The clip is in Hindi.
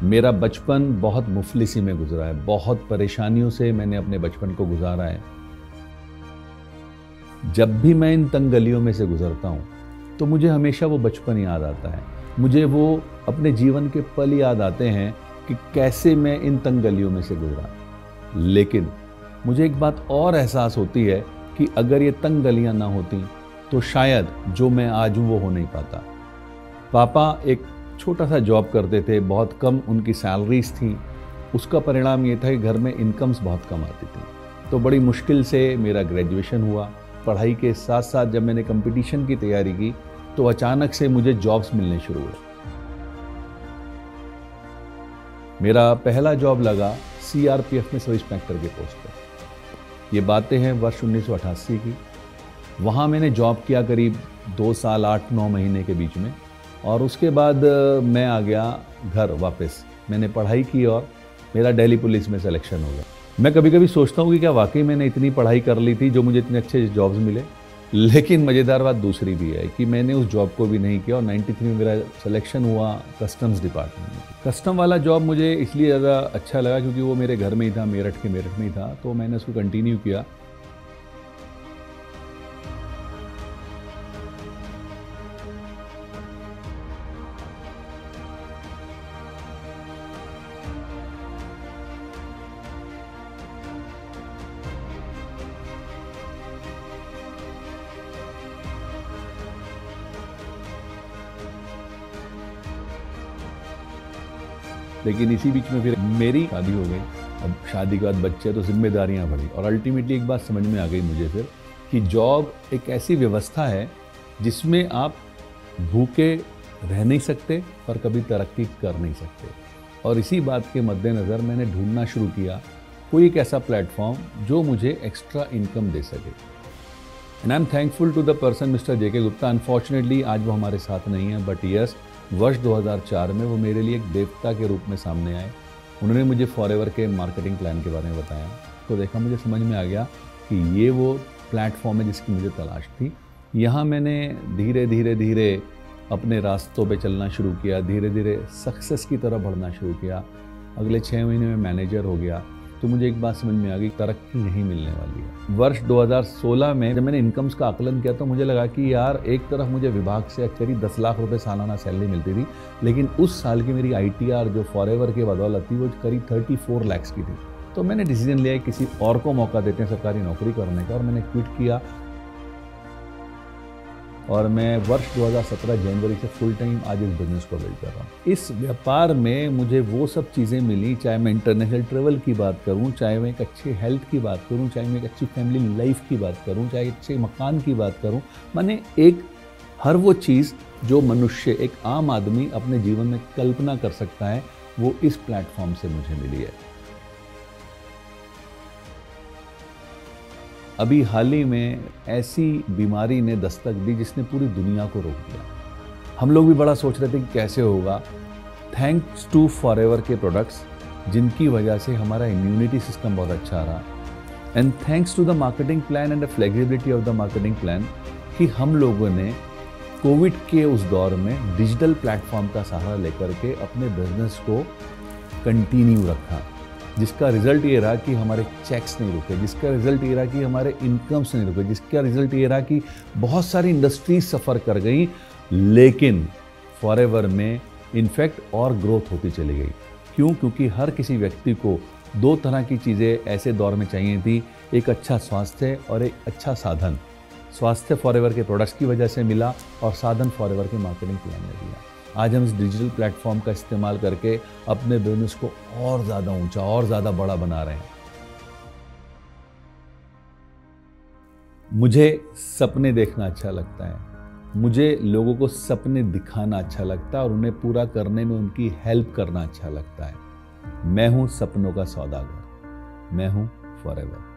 मेरा बचपन बहुत मुफलिसी में गुजरा है, बहुत परेशानियों से मैंने अपने बचपन को गुजारा है। जब भी मैं इन तंग गलियों में से गुजरता हूँ तो मुझे हमेशा वो बचपन याद आता है। मुझे वो अपने जीवन के पल याद आते हैं कि कैसे मैं इन तंग गलियों में से गुजरा। लेकिन मुझे एक बात और एहसास होती है कि अगर ये तंग गलियां ना होती तो शायद जो मैं आज हूँ वो हो नहीं पाता। पापा एक छोटा सा जॉब करते थे, बहुत कम उनकी सैलरीज थी। उसका परिणाम ये था कि घर में इनकम्स बहुत कम आती थी। तो बड़ी मुश्किल से मेरा ग्रेजुएशन हुआ। पढ़ाई के साथ साथ जब मैंने कंपटीशन की तैयारी की तो अचानक से मुझे जॉब्स मिलने शुरू हुए। मेरा पहला जॉब लगा सीआरपीएफ में सब इंस्पेक्टर के पोस्ट पर। ये बातें हैं वर्ष 1988 की। वहाँ मैंने जॉब किया करीब 2 साल 8-9 महीने के बीच में, और उसके बाद मैं आ गया घर वापस। मैंने पढ़ाई की और मेरा दिल्ली पुलिस में सिलेक्शन हो गया। मैं कभी कभी सोचता हूँ कि क्या वाकई मैंने इतनी पढ़ाई कर ली थी जो मुझे इतने अच्छे जॉब्स मिले। लेकिन मज़ेदार बात दूसरी भी है कि मैंने उस जॉब को भी नहीं किया और 93 में मेरा सिलेक्शन हुआ कस्टम्स डिपार्टमेंट में। कस्टम वाला जॉब मुझे इसलिए ज़्यादा अच्छा लगा क्योंकि वो मेरे घर में ही था, मेरठ में ही था, तो मैंने उसको कंटिन्यू किया। लेकिन इसी बीच में फिर मेरी शादी हो गई। अब शादी के बाद बच्चे तो जिम्मेदारियां बढ़ी और अल्टीमेटली एक बात समझ में आ गई मुझे फिर कि जॉब एक ऐसी व्यवस्था है जिसमें आप भूखे रह नहीं सकते और कभी तरक्की कर नहीं सकते। और इसी बात के मद्देनज़र मैंने ढूंढना शुरू किया कोई एक ऐसा प्लेटफॉर्म जो मुझे एक्स्ट्रा इनकम दे सके। And I am thankful to the person mister JK Gupta. Unfortunately आज वो हमारे साथ नहीं है, बट यस, वर्ष 2004 में वो मेरे लिए एक देवता के रूप में सामने आए। उन्होंने मुझे फॉरएवर के मार्केटिंग प्लान के बारे में बताया। तो देखा, मुझे समझ में आ गया कि ये वो प्लेटफॉर्म है जिसकी मुझे तलाश थी। यहाँ मैंने धीरे धीरे अपने रास्तों पे चलना शुरू किया, धीरे धीरे सक्सेस की तरफ बढ़ना शुरू किया। अगले 6 महीने में मैनेजर हो गया। तो मुझे एक बात समझ में आ गई, तरक्की नहीं मिलने वाली है। वर्ष 2016 में जब मैंने इनकम्स का आकलन किया तो मुझे लगा कि यार, एक तरफ मुझे विभाग से करीब 10 लाख रुपए सालाना सैलरी मिलती थी, लेकिन उस साल की मेरी आईटीआर जो फॉरएवर के बदौलत थी वो करीब 34 लाख की थी। तो मैंने डिसीजन लिया किसी और को मौका देते हैं सरकारी नौकरी करने का, और मैंने क्विट किया। और मैं वर्ष 2017 जनवरी से फुल टाइम आज इस बिज़नेस को बिल्ड कर रहा हूँ। इस व्यापार में मुझे वो सब चीज़ें मिली, चाहे मैं इंटरनेशनल ट्रेवल की बात करूँ, चाहे मैं एक अच्छी हेल्थ की बात करूँ, चाहे मैं एक अच्छी फैमिली लाइफ की बात करूँ, चाहे अच्छे मकान की बात करूँ। मैंने एक हर वो चीज़ जो मनुष्य, एक आम आदमी अपने जीवन में कल्पना कर सकता है, वो इस प्लेटफॉर्म से मुझे मिली है। अभी हाल ही में ऐसी बीमारी ने दस्तक दी जिसने पूरी दुनिया को रोक दिया। हम लोग भी बड़ा सोच रहे थे कि कैसे होगा। थैंक्स टू फॉरएवर के प्रोडक्ट्स, जिनकी वजह से हमारा इम्यूनिटी सिस्टम बहुत अच्छा रहा, and thanks to the marketing plan and the flexibility of the marketing plan, कि हम लोगों ने कोविड के उस दौर में डिजिटल प्लेटफॉर्म का सहारा लेकर के अपने बिजनेस को कंटिन्यू रखा, जिसका रिजल्ट ये रहा कि हमारे चेक्स नहीं रुके, जिसका रिजल्ट ये रहा कि हमारे इनकम्स नहीं रुके, जिसका रिजल्ट ये रहा कि बहुत सारी इंडस्ट्रीज सफ़र कर गई, लेकिन फॉरएवर में इनफैक्ट और ग्रोथ होती चली गई। क्यों? क्योंकि हर किसी व्यक्ति को 2 तरह की चीज़ें ऐसे दौर में चाहिए थी, एक अच्छा स्वास्थ्य और एक अच्छा साधन। स्वास्थ्य फॉरएवर के प्रोडक्ट्स की वजह से मिला और साधन फॉरएवर के मार्केटिंग प्लान ने दिया। आज हम इस डिजिटल प्लेटफॉर्म का इस्तेमाल करके अपने बिजनेस को और ज़्यादा ऊंचा और ज़्यादा बड़ा बना रहे हैं। मुझे सपने देखना अच्छा लगता है, मुझे लोगों को सपने दिखाना अच्छा लगता है और उन्हें पूरा करने में उनकी हेल्प करना अच्छा लगता है। मैं हूं सपनों का सौदागर, मैं हूं फॉरएवर।